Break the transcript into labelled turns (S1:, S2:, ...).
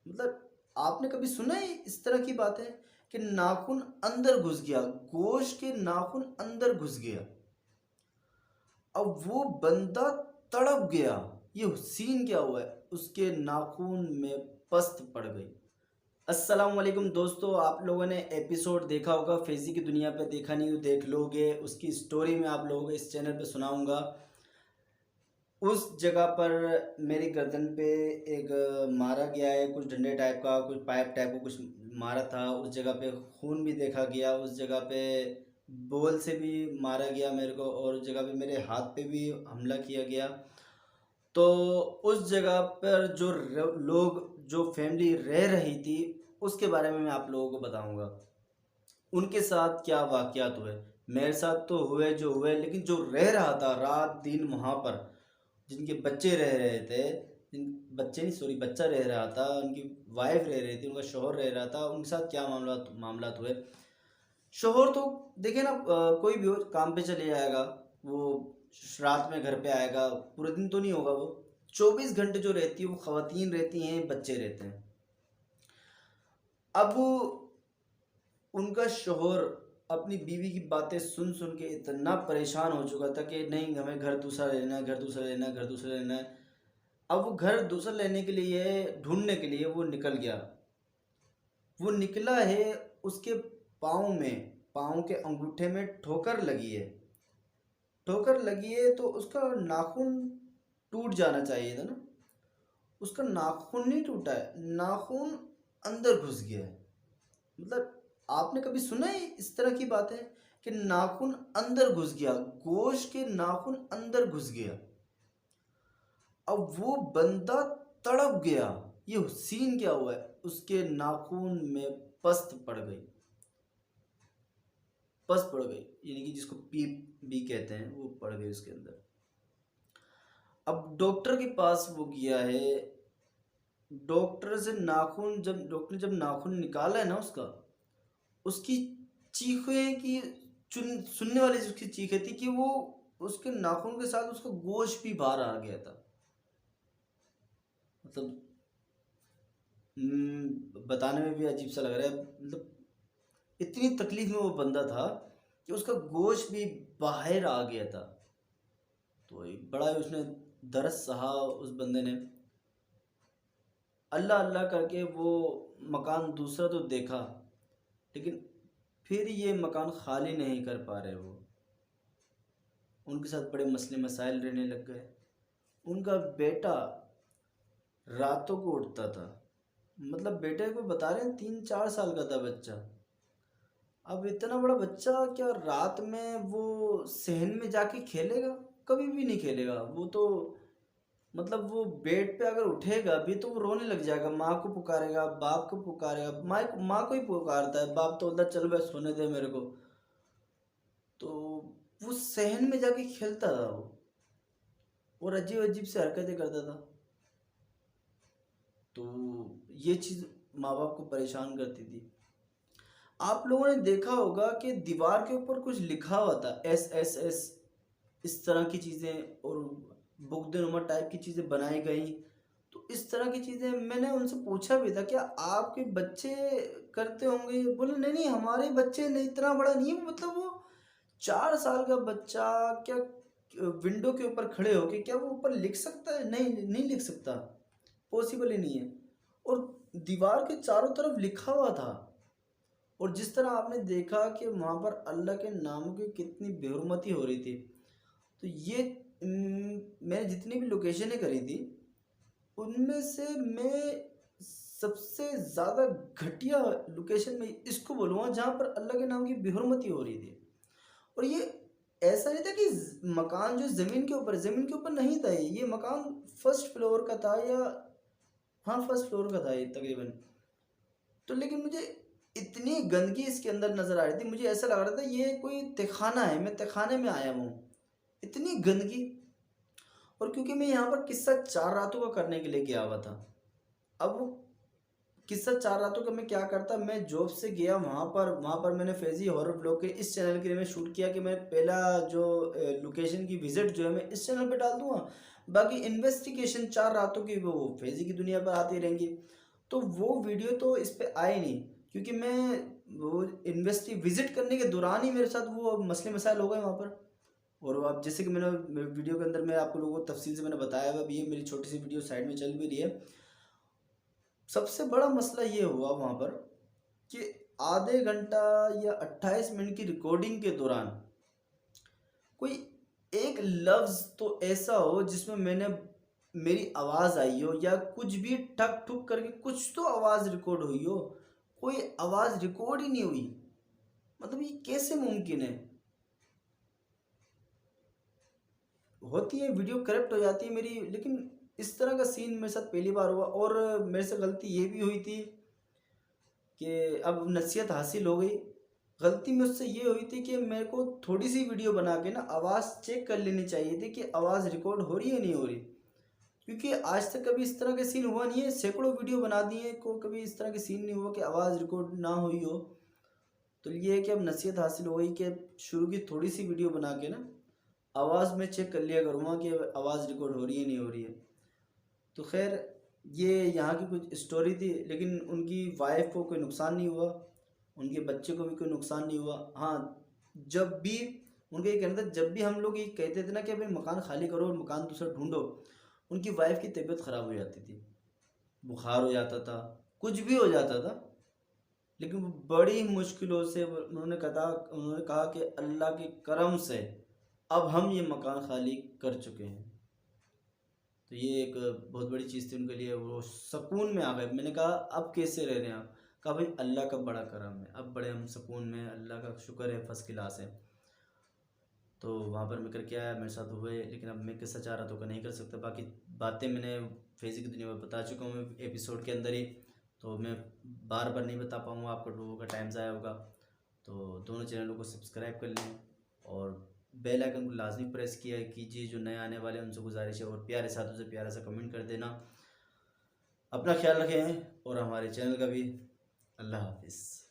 S1: मतलब आपने कभी सुना है इस तरह की बातें कि नाखून अंदर घुस गया, गोश्त के नाखून अंदर घुस गया, अब वो बंदा तड़प गया। ये सीन क्या हुआ है, उसके नाखून में पस्त पड़ गई। अस्सलाम वालेकुम दोस्तों, आप लोगों ने एपिसोड देखा होगा, फैज़ी की दुनिया पे देखा नहीं तो देख लोगे, उसकी स्टोरी मैं आप लोगों को इस चैनल पे सुनाऊंगा। उस जगह पर मेरी गर्दन पे एक मारा गया है, कुछ डंडे टाइप का, कुछ पाइप टाइप का कुछ मारा था। उस जगह पे खून भी देखा गया, उस जगह पे बॉल से भी मारा गया मेरे को, और उस जगह पे मेरे हाथ पे भी हमला किया गया। तो उस जगह पर जो लोग, जो फैमिली रह रही थी, उसके बारे में मैं आप लोगों को बताऊंगा। उनके साथ क्या वाक़यात हुए। मेरे साथ तो हुए जो हुए, लेकिन जो रह रहा था रात दिन वहाँ पर, जिनके बच्चे रह रहे थे, जिन बच्चे नहीं सॉरी बच्चा रह रहा था, उनकी वाइफ रह रही थी, उनका शौहर रह रहा था, उनके साथ क्या मामलात हुए। शौहर तो देखिए ना, कोई भी हो काम पे चले जाएगा, वो रात में घर पे आएगा, पूरे दिन तो नहीं होगा। वो 24 घंटे जो रहती है वो ख़वातीन रहती हैं, बच्चे रहते हैं। अब उनका शौहर अपनी बीवी की बातें सुन सुन के इतना परेशान हो चुका था कि नहीं, हमें घर दूसरा लेना है, घर दूसरा लेना है, घर दूसरा लेना है। अब वो घर दूसरा लेने के लिए, ढूंढने के लिए वो निकल गया। वो निकला है, उसके पाँव में, पाँव के अंगूठे में ठोकर लगी है। ठोकर लगी है तो उसका नाखून टूट जाना चाहिए था ना, उसका नाखून नहीं टूटा है, नाखून अंदर घुस गया है। मतलब आपने कभी सुना है इस तरह की बातें कि नाखून अंदर घुस गया, गोश्त के नाखून अंदर घुस गया, अब वो बंदा तड़प गया। ये सीन क्या हुआ है, उसके नाखून में पस्त पड़ गई। पस्त पड़ गई यानी कि जिसको पीप भी कहते हैं, वो पड़ गई उसके अंदर। अब डॉक्टर के पास वो गया है। डॉक्टर से नाखून, जब डॉक्टर ने जब नाखून निकाला है ना उसका, उसकी चीखें की सुनने वाली उसकी चीखें थी कि वो उसके नाखून के साथ उसका गोश्त भी बाहर आ गया था। मतलब बताने में भी अजीब सा लग रहा है। मतलब इतनी तकलीफ में वो बंदा था कि उसका गोश्त भी बाहर आ गया था। तो एक बड़ा ही उसने दर्द सहा उस बंदे ने। अल्लाह अल्लाह करके वो मकान दूसरा तो देखा, लेकिन फिर ये मकान खाली नहीं कर पा रहे वो। उनके साथ बड़े मसले मसाइल रहने लग गए। उनका बेटा रातों को उठता था, मतलब बेटे को बता रहे हैं 3-4 साल का था बच्चा। अब इतना बड़ा बच्चा क्या रात में वो सहन में जाके खेलेगा? कभी भी नहीं खेलेगा वो तो। मतलब वो बेड पे अगर उठेगा भी तो वो रोने लग जाएगा, माँ को पुकारेगा, बाप को पुकारेगा। माँ को ही पुकारता है, बाप तो बोलता चल बस सोने दे मेरे को। तो वो सहन में जाके खेलता था वो, और अजीब अजीब से हरकतें करता था। तो ये चीज़ माँ बाप को परेशान करती थी। आप लोगों ने देखा होगा कि दीवार के ऊपर कुछ लिखा हुआ था, SSS, इस तरह की चीज़ें, और बुकदनुमा टाइप की चीज़ें बनाई गई। तो इस तरह की चीज़ें मैंने उनसे पूछा भी था, क्या आपके बच्चे करते होंगे? बोले नहीं नहीं, हमारे बच्चे नहीं, इतना बड़ा नहीं है। मतलब वो 4 साल का बच्चा क्या विंडो के ऊपर खड़े होके क्या वो ऊपर लिख सकता है? नहीं, नहीं लिख सकता, पॉसिबल ही नहीं है। और दीवार के चारों तरफ लिखा हुआ था। और जिस तरह आपने देखा कि वहाँ पर अल्लाह के नामों की कितनी बेहुरमती हो रही थी। तो ये मैंने जितनी भी लोकेशनें करी थी, उनमें से मैं सबसे ज़्यादा घटिया लोकेशन में इसको बोलूँगा जहाँ पर अल्लाह के नाम की बेहुरमती हो रही थी। और ये ऐसा नहीं था कि मकान जो ज़मीन के ऊपर नहीं था, ये मकान फर्स्ट फ्लोर का था, या हाँ फर्स्ट फ्लोर का था ये तकरीबन। तो लेकिन मुझे इतनी गंदगी इसके अंदर नज़र आ रही थी, मुझे ऐसा लग रहा था ये कोई तहखाना है, मैं तहखाने में आया हूँ। इतनी गंदगी। और क्योंकि मैं यहाँ पर किस्सा 4 रातों का करने के लिए गया हुआ था। अब वो किस्सा 4 रातों का मैं क्या करता, मैं जॉब से गया वहाँ पर मैंने फैज़ी हॉरर ब्लॉग के इस चैनल के लिए मैं शूट किया कि मैं पहला जो लोकेशन की विज़िट जो है मैं इस चैनल पे डाल दूँगा। बाकी इन्वेस्टिगेशन 4 रातों की वो फैज़ी की दुनिया पर आती रहेंगी। तो वो वीडियो तो इस पे आए नहीं, क्योंकि मैं वो विजिट करने के दौरान ही मेरे साथ वो मसले मसाइल हो गए वहाँ पर। और अब जैसे कि मैंने वीडियो के अंदर मैं आप लोगों को तफसील से मैंने बताया हुआ भी है, मेरी छोटी सी वीडियो साइड में चल भी रही है। सबसे बड़ा मसला ये हुआ वहाँ पर कि आधे घंटा या 28 मिनट की रिकॉर्डिंग के दौरान कोई एक लफ्ज़ तो ऐसा हो जिसमें मेरी आवाज़ आई हो, या कुछ भी ठक ठुक करके कुछ तो आवाज़ रिकॉर्ड हुई हो, कोई आवाज़ रिकॉर्ड ही नहीं हुई। मतलब ये कैसे मुमकिन है? होती है, वीडियो करप्ट हो जाती है मेरी, लेकिन इस तरह का सीन मेरे साथ पहली बार हुआ। और मेरे से गलती ये भी हुई थी कि अब नसीहत हासिल हो गई। गलती मुझसे ये हुई थी कि मेरे को थोड़ी सी वीडियो बना के ना आवाज़ चेक कर लेनी चाहिए थी कि आवाज़ रिकॉर्ड हो रही है नहीं हो रही, क्योंकि आज तक कभी इस तरह के सीन हुआ नहीं है। सैकड़ों वीडियो बना दिए को, कभी इस तरह के सीन नहीं हुआ कि आवाज़ रिकॉर्ड ना हुई हो। तो ये है कि अब नसीहत हासिल हो गई कि अब शुरू की थोड़ी सी वीडियो बना के ना आवाज़ में चेक कर लिया करूँगा कि आवाज़ रिकॉर्ड हो रही है नहीं हो रही है। तो खैर, ये यहाँ की कुछ स्टोरी थी, लेकिन उनकी वाइफ को कोई नुकसान नहीं हुआ, उनके बच्चे को भी कोई नुकसान नहीं हुआ। हाँ, जब भी उनका ये कहना था, जब भी हम लोग ये कहते थे ना कि भाई मकान खाली करो और मकान दूसरा ढूंढो, उनकी वाइफ की तबीयत ख़राब हो जाती थी, बुखार हो जाता था, कुछ भी हो जाता था। लेकिन वो बड़ी मुश्किलों से उन्होंने कहा कि अल्लाह के करम से अब हम ये मकान खाली कर चुके हैं। तो ये एक बहुत बड़ी चीज़ थी उनके लिए, वो सुकून में आ गए। मैंने कहा अब कैसे रह रहे हैं आप? कहा भाई अल्लाह का बड़ा करम है, अब बड़े हम सुकून में, अल्लाह का शुक्र है, फर्स्ट क्लास है। तो वहाँ पर मैं करके आया, मेरे साथ हुए, लेकिन अब मैं किस्सा चाह रहा तो नहीं कर सकता। बाकी बातें मैंने फिज़िक्स की दुनिया में बता चुका हूँ एपिसोड के अंदर ही, तो मैं बार बार नहीं बता पाऊँगा, आपका लोगों का टाइम ज़ाया होगा। तो दोनों चैनलों को सब्सक्राइब कर लें और बेल आइकन को लाजमी प्रेस किया कीजिए। जो नए आने वाले हैं उनसे गुजारिश है, और प्यारे साथों से प्यारा सा कमेंट कर देना। अपना ख्याल रखें और हमारे चैनल का भी। अल्लाह हाफिज़।